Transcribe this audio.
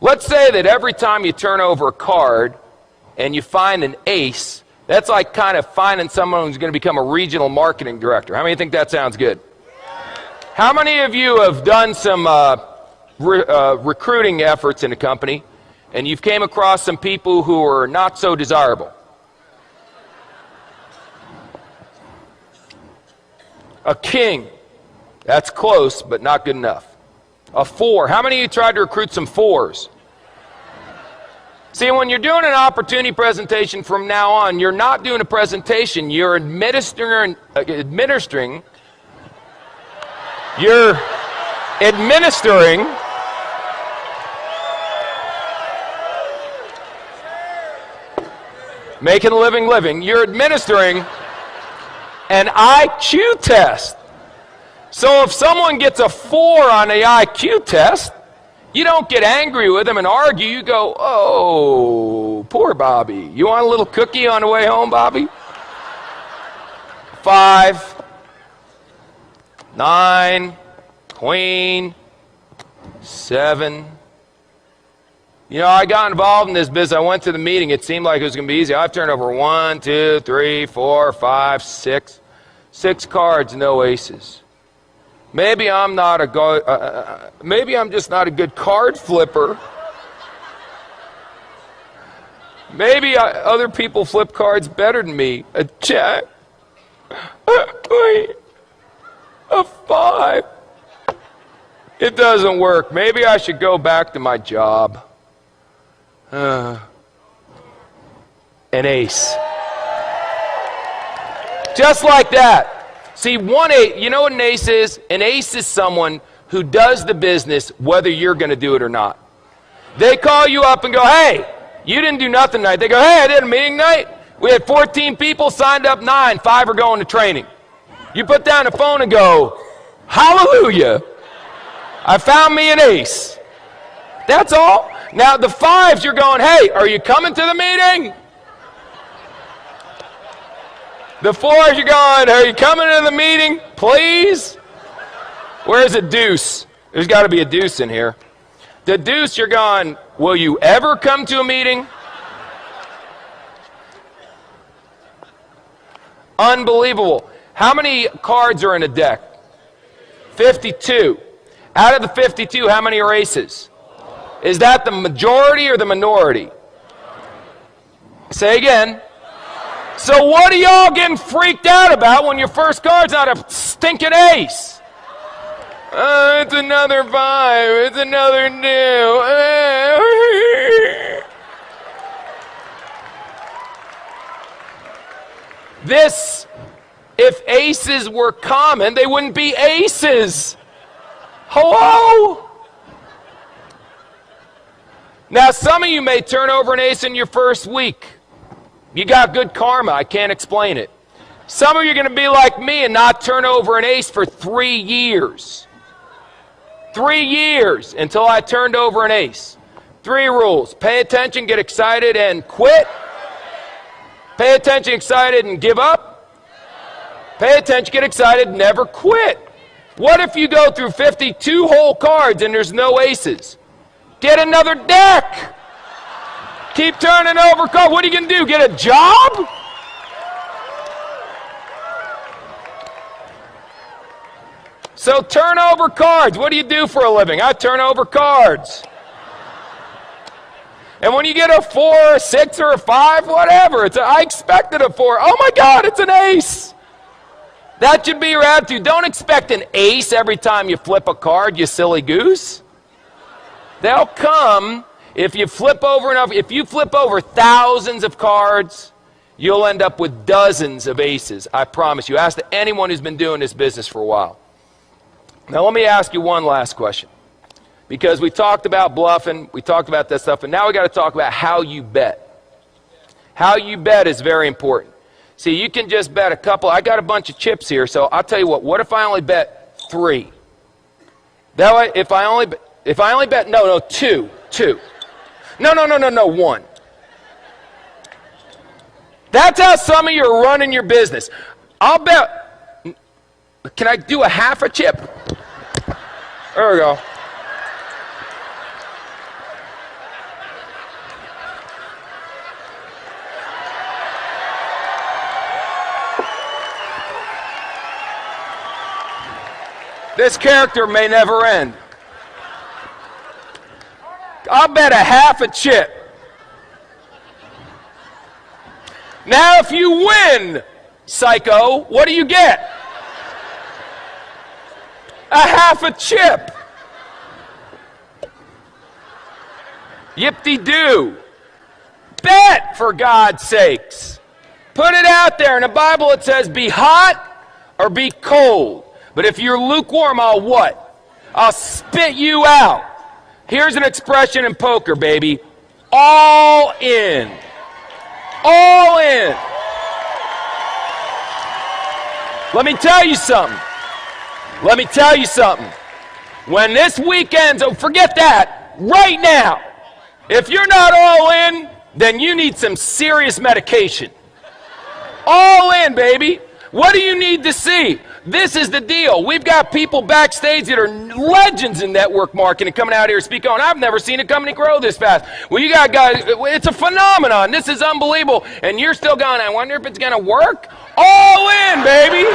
Let's say that every time you turn over a card and you find an ace, that's like kind of finding someone who's going to become a regional marketing director. How many think that sounds good? How many of you have done some recruiting efforts in a company and you've came across some people who are not so desirable? A king. That's close, but not good enough. A 4. How many of you tried to recruit some 4s? See, when you're doing an opportunity presentation from now on, you're not doing a presentation, you're administering making a living, you're administering an IQ test. So if someone gets a 4 on the IQ test, you don't get angry with them and argue. You go, oh, poor Bobby. You want a little cookie on the way home, Bobby? 5, 9, queen, 7. You know, I got involved in this business. I went to the meeting. It seemed like it was going to be easy. I've turned over 1, 2, 3, 4, 5, 6. 6 cards, no aces. Maybe I'm not maybe I'm just not a good card flipper. Maybe other people flip cards better than me. A jack. Wait. A 5. It doesn't work. Maybe I should go back to my job. An ace. Just like that. See, 1 8, you know what an ace is? An ace is someone who does the business whether you're going to do it or not. They call you up and go, hey, you didn't do nothing tonight. They go, hey, I did a meeting night. We had 14 people, signed up 9, 5 are going to training. You put down the phone and go, hallelujah, I found me an ace. That's all. Now the 5s, you're going, hey, are you coming to the meeting? The 4s, you're going, are you coming to the meeting, please? Where's a deuce? There's got to be a deuce in here. The deuce, you're going, will you ever come to a meeting? Unbelievable. How many cards are in a deck? 52. Out of the 52, how many are aces? Is that the majority or the minority? Say again. So what are y'all getting freaked out about when your first card's not a stinking ace? It's another 5. It's another 2. This, if aces were common, they wouldn't be aces. Hello? Now, some of you may turn over an ace in your first week. You got good karma. I can't explain it. Some of you are going to be like me and not turn over an ace for 3 years. 3 years until I turned over an ace. 3 rules. Pay attention, get excited, and quit. Pay attention, excited, and give up. Pay attention, get excited, never quit. What if you go through 52 whole cards and there's no aces? Get another deck. Keep turning over cards. What are you going to do? Get a job? So turn over cards. What do you do for a living? I turn over cards. And when you get a 4, or a 6, or a 5, whatever, I expected a 4. Oh my God, it's an ace. That should be your attitude. Don't expect an ace every time you flip a card, you silly goose. They'll come. If you flip over enough, if you flip over thousands of cards, you'll end up with dozens of aces. I promise you. Ask anyone who's been doing this business for a while. Now let me ask you one last question. Because we talked about bluffing, we talked about that stuff, and now we got to talk about how you bet. How you bet is very important. See, you can just bet a couple. I got a bunch of chips here, so I'll tell you what if I only bet 3? That way, if I only bet, no, 2. No, 1. That's how some of you are running your business. I'll bet, can I do a half a chip? There we go. This character may never end. I'll bet a half a chip. Now, if you win, psycho, what do you get? A half a chip. Yip-de-doo. Bet, for God's sakes. Put it out there. In the Bible it says, be hot or be cold. But if you're lukewarm, I'll what? I'll spit you out. Here's an expression in poker, baby. All in. All in. Let me tell you something. Let me tell you something. When this weekend's over, forget that. Right now. If you're not all in, then you need some serious medication. All in, baby. What do you need to see? This is the deal. We've got people backstage that are legends in network marketing coming out here speaking on. I've never seen a company grow this fast. Well, you got guys, it's a phenomenon. This is unbelievable. And you're still going, I wonder if it's going to work? All in, baby.